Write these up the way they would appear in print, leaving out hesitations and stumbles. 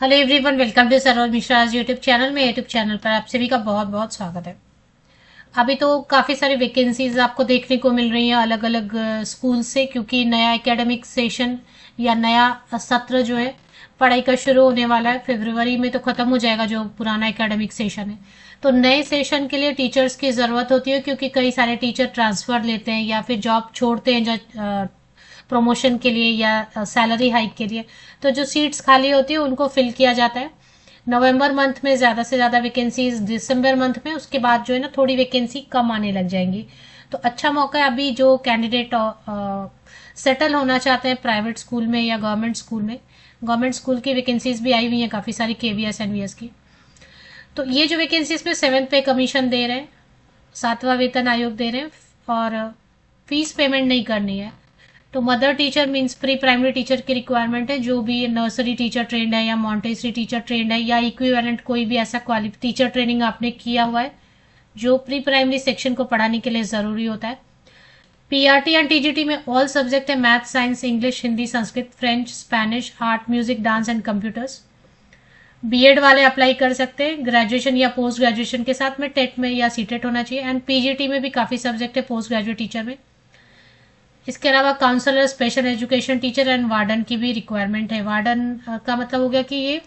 Hello everyone, welcome to Saroj Mishra YouTube channel में। YouTube channel पर आप सभी का बहुत बहुत स्वागत है। अभी तो काफ़ी सारी वैकेंसीज आपको देखने को मिल रही हैं अलग अलग स्कूल से, क्योंकि नया एकेडमिक सेशन या नया सत्र जो है पढ़ाई का शुरू होने वाला है। फरवरी में तो ख़त्म हो जाएगा जो पुराना एकेडमिक सेशन है। तो नए सेशन के लिए टीचर्स की ज़रूरत होती है, क्योंकि कई सारे टीचर ट्रांसफ़र लेते हैं या फिर जॉब छोड़ते हैं प्रमोशन के लिए या सैलरी हाइक के लिए। तो जो सीट्स खाली होती है उनको फिल किया जाता है। नवंबर मंथ में ज़्यादा से ज़्यादा वैकेंसीज, दिसंबर मंथ में उसके बाद जो है ना थोड़ी वैकेंसी कम आने लग जाएंगी। तो अच्छा मौका है अभी जो कैंडिडेट सेटल होना चाहते हैं प्राइवेट स्कूल में या गवर्नमेंट स्कूल में। गवर्नमेंट स्कूल की वैकेंसीज भी आई हुई हैं काफ़ी सारी, केवीएस एनवीएस की। तो ये जो वैकेंसीज में 7th पे कमीशन दे रहे हैं, 7वां वेतन आयोग दे रहे हैं और फीस पेमेंट नहीं करनी है। तो mother teacher means pre primary teacher की रिक्वायरमेंट है। जो भी नर्सरी टीचर ट्रेंड है या मॉन्टेसरी टीचर ट्रेंड है या इक्विवेलेंट कोई भी ऐसा टीचर ट्रेनिंग आपने किया हुआ है जो प्री प्राइमरी सेक्शन को पढ़ाने के लिए ज़रूरी होता है। पीआरटी एंड टीजीटी में ऑल सब्जेक्ट है, math, science, English, Hindi, Sanskrit, French, Spanish, art, music, dance and computers. B Ed वाले अप्लाई कर सकते हैं ग्रेजुएशन या पोस्ट ग्रेजुएशन के साथ में, टेट में या सीटेट होना चाहिए। एंड पीजीटी में भी काफ़ी सब्जेक्ट है पोस्ट ग्रेजुएट टीचर में। इसके अलावा counsellor, special education teacher and warden की भी रिक्वायरमेंट है। वार्डन का मतलब हो गया कि ये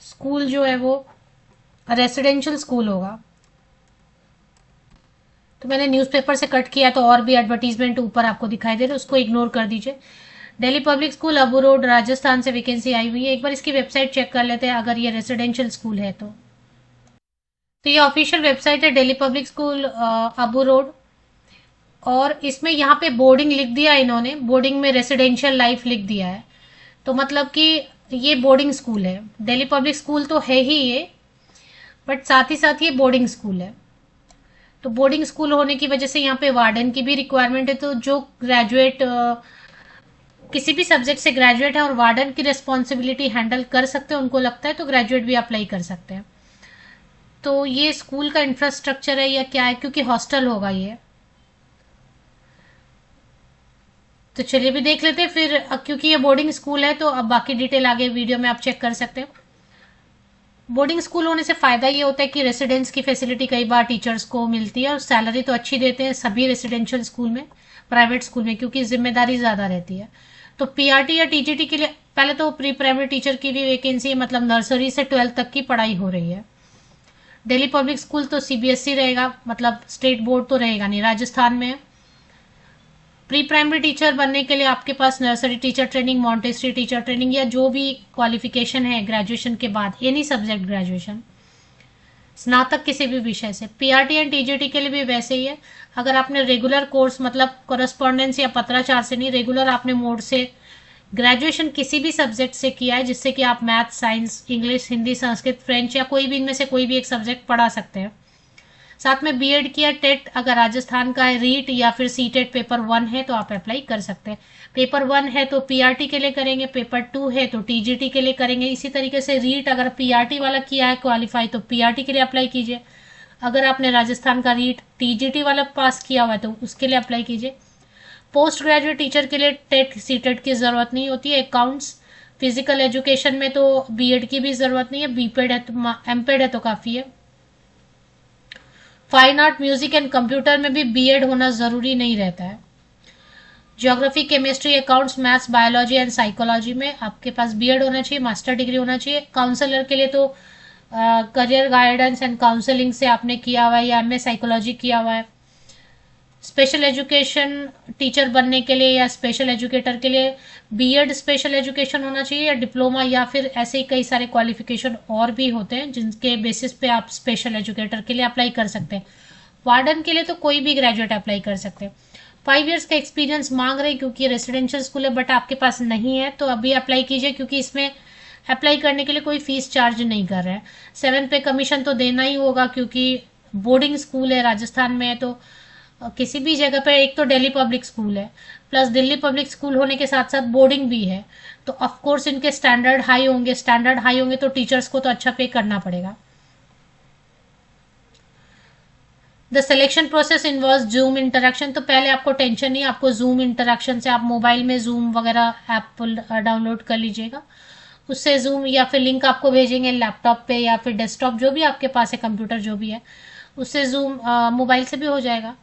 स्कूल जो है वो रेसिडेंशियल स्कूल होगा। तो मैंने न्यूज़पेपर से कट किया तो और भी एडवर्टीजमेंट ऊपर आपको दिखाई दे रहे, उसको इग्नोर कर दीजिए। Delhi public school, Abu road, Rajasthan से वैकेंसी आई हुई है। एक बार इसकी वेबसाइट चेक कर लेते हैं अगर ये रेसिडेंशियल स्कूल है तो ये ऑफिशियल वेबसाइट है Delhi public school Abu road. और इसमें यहाँ पे बोर्डिंग लिख दिया है इन्होंने, बोर्डिंग में रेसिडेंशियल लाइफ लिख दिया है। तो मतलब कि ये बोर्डिंग स्कूल है। दिल्ली पब्लिक स्कूल तो है ही ये, बट साथ ही साथ ये बोर्डिंग स्कूल है। तो बोर्डिंग स्कूल होने की वजह से यहाँ पे वार्डन की भी रिक्वायरमेंट है। तो जो ग्रेजुएट किसी भी सब्जेक्ट से ग्रेजुएट है और वार्डन की रिस्पॉन्सिबिलिटी हैंडल कर सकते हैं, उनको लगता है तो ग्रेजुएट भी अप्लाई कर सकते हैं। तो ये स्कूल का इंफ्रास्ट्रक्चर है या क्या है, क्योंकि हॉस्टल होगा ये। तो चलिए भी देख लेते हैं फिर, क्योंकि ये बोर्डिंग स्कूल है तो अब बाकी डिटेल आगे वीडियो में आप चेक कर सकते हैं। बोर्डिंग स्कूल होने से फ़ायदा ये होता है कि रेसिडेंस की फैसिलिटी कई बार टीचर्स को मिलती है और सैलरी तो अच्छी देते हैं सभी रेसिडेंशियल स्कूल में, प्राइवेट स्कूल में, क्योंकि जिम्मेदारी ज़्यादा रहती है। तो पीआरटी या टीजीटी के लिए पहले तो प्री प्राइमरी टीचर की भी वैकेंसी है, मतलब नर्सरी से 12th तक की पढ़ाई हो रही है। दिल्ली पब्लिक स्कूल तो सीबीएसई रहेगा, मतलब स्टेट बोर्ड तो रहेगा नहीं, राजस्थान में है। प्री प्राइमरी टीचर बनने के लिए आपके पास nursery teacher training, Montessori teacher training या जो भी क्वालिफिकेशन है ग्रेजुएशन के बाद, एनी सब्जेक्ट ग्रेजुएशन, स्नातक किसी भी विषय से। पीआरटी एंड टीजीटी के लिए भी वैसे ही है। अगर आपने रेगुलर कोर्स, मतलब कॉरेस्पॉन्डेंस या पत्राचार से नहीं, रेगुलर आपने मोड से ग्रेजुएशन किसी भी सब्जेक्ट से किया है जिससे कि आप math, science, English, Hindi, Sanskrit, French या कोई भी इनमें से कोई भी एक सब्जेक्ट पढ़ा सकते हैं। साथ में बीएड किया, टेट अगर राजस्थान का है, रीट या फिर सीटेट पेपर 1 है तो आप अप्लाई कर सकते हैं। पेपर 1 है तो पीआरटी के लिए करेंगे, पेपर 2 है तो टीजीटी के लिए करेंगे। इसी तरीके से रीट अगर पीआरटी वाला किया है क्वालिफाई तो पीआरटी के लिए अप्लाई कीजिए। अगर आपने राजस्थान का रीट टीजीटी वाला पास किया हुआ है तो उसके लिए अप्लाई कीजिए। पोस्ट ग्रेजुएट टीचर के लिए टेट सीटेट की ज़रूरत नहीं होती है। अकाउंट्स, फिजिकल एजुकेशन में तो बीएड की भी ज़रूरत नहीं है, बीपेड है तो, एमपेड है तो काफ़ी है। Fine art, music and computer में भी बीएड होना ज़रूरी नहीं रहता है। Geography, chemistry, accounts, maths, biology and psychology में आपके पास बीएड होना चाहिए, मास्टर डिग्री होना चाहिए। काउंसलर के लिए तो करियर गाइडेंस एंड काउंसलिंग से आपने किया हुआ है या एमए साइकोलॉजी किया हुआ है। स्पेशल एजुकेशन टीचर बनने के लिए या स्पेशल एजुकेटर के लिए बीएड स्पेशल एजुकेशन होना चाहिए या डिप्लोमा, या फिर ऐसे ही कई सारे क्वालिफिकेशन और भी होते हैं जिनके बेसिस पे आप स्पेशल एजुकेटर के लिए अप्लाई कर सकते हैं। वार्डन के लिए तो कोई भी ग्रेजुएट अप्लाई कर सकते हैं। 5 years का एक्सपीरियंस मांग रहे हैं क्योंकि रेसिडेंशियल स्कूल है, बट आपके पास नहीं है तो अभी अप्लाई कीजिए, क्योंकि इसमें अप्लाई करने के लिए कोई फीस चार्ज नहीं कर रहे हैं। 7th पे कमीशन तो देना ही होगा क्योंकि बोर्डिंग स्कूल है, राजस्थान में है। तो किसी भी जगह पर, एक तो दिल्ली पब्लिक स्कूल है, प्लस दिल्ली पब्लिक स्कूल होने के साथ साथ बोर्डिंग भी है, तो ऑफ कोर्स इनके स्टैंडर्ड हाई होंगे। स्टैंडर्ड हाई होंगे तो टीचर्स को तो अच्छा पे करना पड़ेगा। The selection process involve zoom interaction. तो पहले आपको टेंशन नहीं, आपको जूम इंटरेक्शन से, आप मोबाइल में जूम वगैरह ऐप डाउनलोड कर लीजिएगा, उससे जूम या फिर लिंक आपको भेजेंगे लैपटॉप पे या फिर डेस्कटॉप, जो भी आपके पास है, कंप्यूटर जो भी है, उससे जूम मोबाइल से भी हो जाएगा।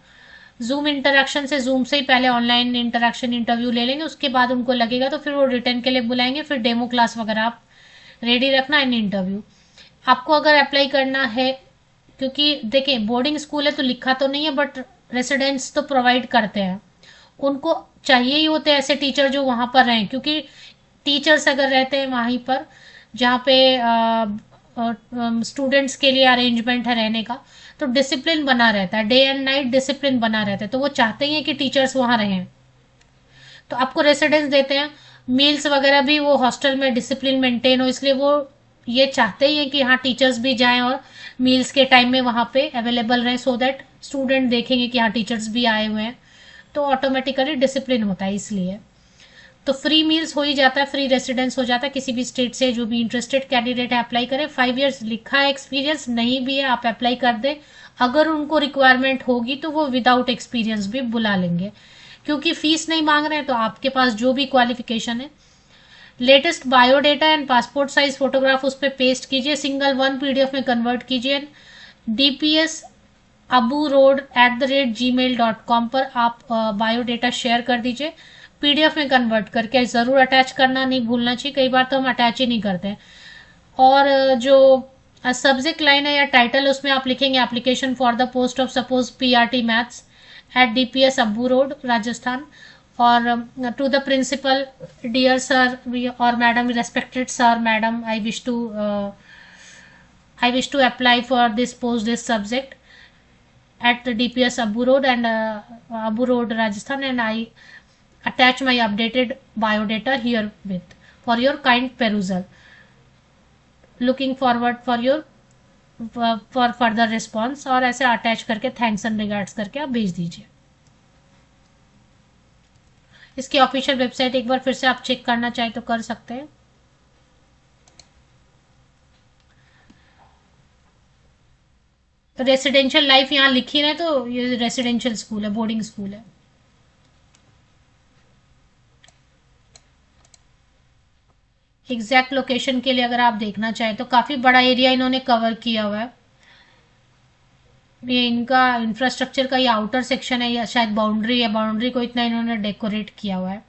जूम इंटरेक्शन से, जूम से ही पहले ऑनलाइन इंटरेक्शन इंटरव्यू ले लेंगे, उसके बाद उनको लगेगा तो फिर वो रिटर्न के लिए बुलाएंगे, फिर डेमो क्लास वगैरह आप रेडी रखना इन इंटरव्यू। आपको अगर अप्लाई करना है, क्योंकि देखिए बोर्डिंग स्कूल है तो लिखा तो नहीं है, बट रेसिडेंट्स तो प्रोवाइड करते हैं, उनको चाहिए ही होते हैं ऐसे टीचर जो वहां पर रहें, क्योंकि टीचर्स अगर रहते हैं वहीं पर जहाँ पे स्टूडेंट्स के लिए अरेंजमेंट है रहने का, तो डिसिप्लिन बना रहता है, डे एंड नाइट डिसिप्लिन बना रहता है, तो वो चाहते ही हैं कि टीचर्स वहां रहें, तो आपको रेसिडेंस देते हैं। मील्स वगैरह भी वो हॉस्टल में डिसिप्लिन मेंटेन हो, इसलिए वो ये चाहते ही हैं कि हाँ टीचर्स भी जाएं और मील्स के टाइम में वहाँ पे अवेलेबल रहें, सो दैट स्टूडेंट देखेंगे कि हाँ टीचर्स भी आए हुए हैं, तो ऑटोमेटिकली डिसिप्लिन होता है इसलिए। तो फ्री मील्स हो ही जाता है, फ्री रेसिडेंस हो जाता है। किसी भी स्टेट से जो भी इंटरेस्टेड कैंडिडेट है अप्लाई करें। 5 years लिखा है एक्सपीरियंस, नहीं भी है आप अप्लाई कर दें, अगर उनको रिक्वायरमेंट होगी तो वो विदाउट एक्सपीरियंस भी बुला लेंगे, क्योंकि फीस नहीं मांग रहे हैं, तो आपके पास जो भी क्वालिफिकेशन है। Latest biodata and passport size photograph उस पर पेस्ट कीजिए, सिंगल 1 PDF में कन्वर्ट कीजिए। DPS abu.road@gmail.com पर आप बायोडेटा शेयर कर दीजिए, PDF में कन्वर्ट करके ज़रूर अटैच करना नहीं भूलना चाहिए, कई बार तो हम अटैच ही नहीं करते हैं। और जो सब्जेक्ट लाइन है या टाइटल, उसमें आप लिखेंगे application for the post of suppose PRT maths at DPS Abu road Rajasthan, और to the principal, dear sir और madam, respected sir madam, I wish to apply for this post, this subject at the DPS Abu Road and Abu Road, Rajasthan, and I attach my updated biodata here with for your kind perusal. Looking forward for your for further response, और ऐसे attach करके thanks and regards करके आप भेज दीजिए। इसकी official website एक बार फिर से आप चेक करना चाहें तो कर सकते हैं। रेसिडेंशियल लाइफ यहाँ लिखी रहे तो ये रेसिडेंशियल स्कूल है, बोर्डिंग स्कूल है। एग्जैक्ट लोकेशन के लिए अगर आप देखना चाहें तो काफ़ी बड़ा एरिया इन्होंने कवर किया हुआ है। ये इनका इंफ्रास्ट्रक्चर का ये आउटर सेक्शन है या शायद बाउंड्री है, बाउंड्री को इतना इन्होंने डेकोरेट किया हुआ है।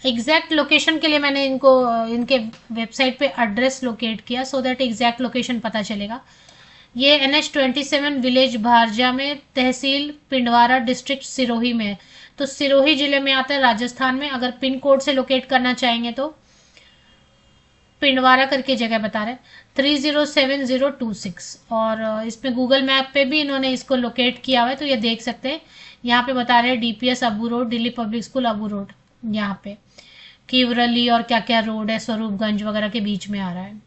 एग्जैक्ट लोकेशन के लिए मैंने इनको इनके वेबसाइट पे एड्रेस लोकेट किया, सो दैट एग्जैक्ट लोकेशन पता चलेगा। ये NH27 विलेज भारजा में, तहसील पिंडवारा, डिस्ट्रिक्ट सिरोही में है, तो सिरोही जिले में आता है राजस्थान में। अगर पिन कोड से लोकेट करना चाहेंगे तो पिंडवारा करके जगह बता रहे 307026, और इसमें गूगल मैप पे भी इन्होंने इसको लोकेट किया हुआ है, तो ये देख सकते हैं। यहाँ पे बता रहे हैं DPS Abu road, Delhi public school Abu road, यहाँ पे कीवरली और क्या क्या रोड है, स्वरूपगंज वगैरह के बीच में आ रहा है।